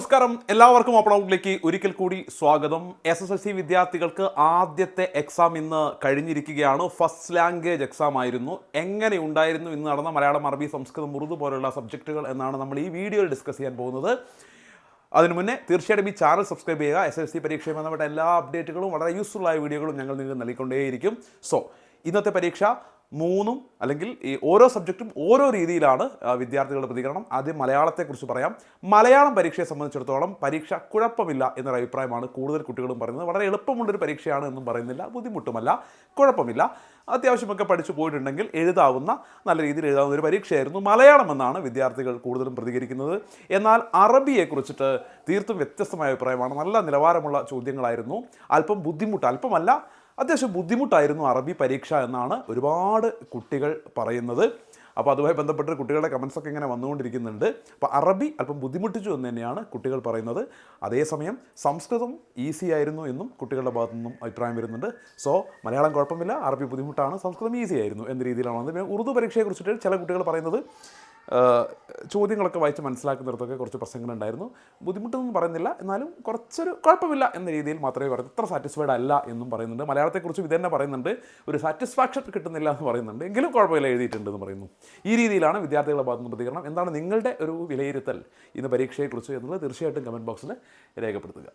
നമസ്കാരം, എല്ലാവർക്കും ഓപ്പൺ ഔട്ടിലേക്ക് ഒരിക്കൽ കൂടി സ്വാഗതം. SSLC വിദ്യാർത്ഥികൾക്ക് ആദ്യത്തെ എക്സാം ഇന്ന് കഴിഞ്ഞിരിക്കുകയാണ്. ഫസ്റ്റ് ലാംഗ്വേജ് എക്സാം ആയിരുന്നു. എങ്ങനെ ഉണ്ടായിരുന്നു ഇന്ന് നടന്ന മലയാളം, അറബി, സംസ്കൃതം, ഉറുദു പോലുള്ള സബ്ജക്റ്റുകൾ എന്നാണ് നമ്മൾ ഈ വീഡിയോയിൽ ഡിസ്കസ് ചെയ്യാൻ പോകുന്നത്. അതിനു മുന്നേ തീർച്ചയായിട്ടും ഈ ചാനൽ സബ്സ്ക്രൈബ് ചെയ്യുക. SSLC പരീക്ഷയുമായി ബന്ധപ്പെട്ട എല്ലാ അപ്ഡേറ്റുകളും വളരെ യൂസ്ഫുൾ ആയ വീഡിയോകളും ഞങ്ങൾ നിങ്ങൾക്ക് നൽകിക്കൊണ്ടേയിരിക്കും. സോ ഇന്നത്തെ പരീക്ഷ മൂന്നും അല്ലെങ്കിൽ ഈ ഓരോ സബ്ജക്റ്റും ഓരോ രീതിയിലാണ് വിദ്യാർത്ഥികളുടെ പ്രതികരണം. ആദ്യം മലയാളത്തെക്കുറിച്ച് പറയാം. മലയാളം പരീക്ഷയെ സംബന്ധിച്ചിടത്തോളം പരീക്ഷ കുഴപ്പമില്ല എന്നൊരു അഭിപ്രായമാണ് കൂടുതൽ കുട്ടികളും പറയുന്നത്. വളരെ എളുപ്പമുള്ളൊരു പരീക്ഷയാണ് എന്നും പറയുന്നില്ല, ബുദ്ധിമുട്ടുമല്ല, കുഴപ്പമില്ല, അത്യാവശ്യമൊക്കെ പഠിച്ചു പോയിട്ടുണ്ടെങ്കിൽ എഴുതാവുന്ന, നല്ല രീതിയിൽ എഴുതാവുന്ന ഒരു പരീക്ഷയായിരുന്നു മലയാളം എന്നാണ് വിദ്യാർത്ഥികൾ കൂടുതലും പ്രതികരിക്കുന്നത്. എന്നാൽ അറബിയെക്കുറിച്ചിട്ട് തീർത്തും വ്യത്യസ്തമായ അഭിപ്രായമാണ്. നല്ല നിലവാരമുള്ള ചോദ്യങ്ങളായിരുന്നു. അല്പം ബുദ്ധിമുട്ട്, അല്പമല്ല അത്യാവശ്യം ബുദ്ധിമുട്ടായിരുന്നു അറബി പരീക്ഷ എന്നാണ് ഒരുപാട് കുട്ടികൾ പറയുന്നത്. അപ്പോൾ അതുമായി ബന്ധപ്പെട്ട് കുട്ടികളുടെ കമൻസൊക്കെ ഇങ്ങനെ വന്നുകൊണ്ടിരിക്കുന്നുണ്ട്. അപ്പോൾ അറബി അല്പം ബുദ്ധിമുട്ടിച്ചു എന്ന് തന്നെയാണ് കുട്ടികൾ പറയുന്നത്. അതേസമയം സംസ്കൃതം ഈസി ആയിരുന്നു എന്നും കുട്ടികളുടെ ഭാഗത്തു നിന്നും അഭിപ്രായം വരുന്നുണ്ട്. സോ മലയാളം കുഴപ്പമില്ല, അറബി ബുദ്ധിമുട്ടാണ്, സംസ്കൃതം ഈസി ആയിരുന്നു എന്ന രീതിയിലാണ് വന്നത്. പിന്നെ ഉറുദു പരീക്ഷയെക്കുറിച്ചിട്ട് ചില കുട്ടികൾ പറയുന്നത് ചോദ്യങ്ങളൊക്കെ വായിച്ച് മനസ്സിലാക്കുന്നിടത്തൊക്കെ കുറച്ച് പ്രശ്നങ്ങളുണ്ടായിരുന്നു. ബുദ്ധിമുട്ടൊന്നും പറയുന്നില്ല, എന്നാലും കുറച്ചൊരു കുഴപ്പമില്ല എന്ന രീതിയിൽ മാത്രമേ പറയുന്നു. അത്ര സാറ്റിസ്ഫൈഡ് അല്ല എന്നും പറയുന്നുണ്ട്. മലയാളത്തെക്കുറിച്ച് ഇത് തന്നെ പറയുന്നുണ്ട്, ഒരു സാറ്റിസ്ഫാക്ഷൻ കിട്ടുന്നില്ല എന്ന് പറയുന്നുണ്ട്, എങ്കിലും കുഴപ്പമില്ല എഴുതിയിട്ടുണ്ടെന്ന് പറയുന്നു. ഈ രീതിയിലാണ് വിദ്യാർത്ഥികളുടെ ഭാഗത്തുനിന്ന് പ്രതികരണം. എന്താണ് നിങ്ങളുടെ ഒരു വിലയിരുത്തൽ ഇന്ന് പരീക്ഷയെക്കുറിച്ച് എന്നുള്ളത് തീർച്ചയായിട്ടും കമൻറ്റ് ബോക്സിൽ രേഖപ്പെടുത്തുക.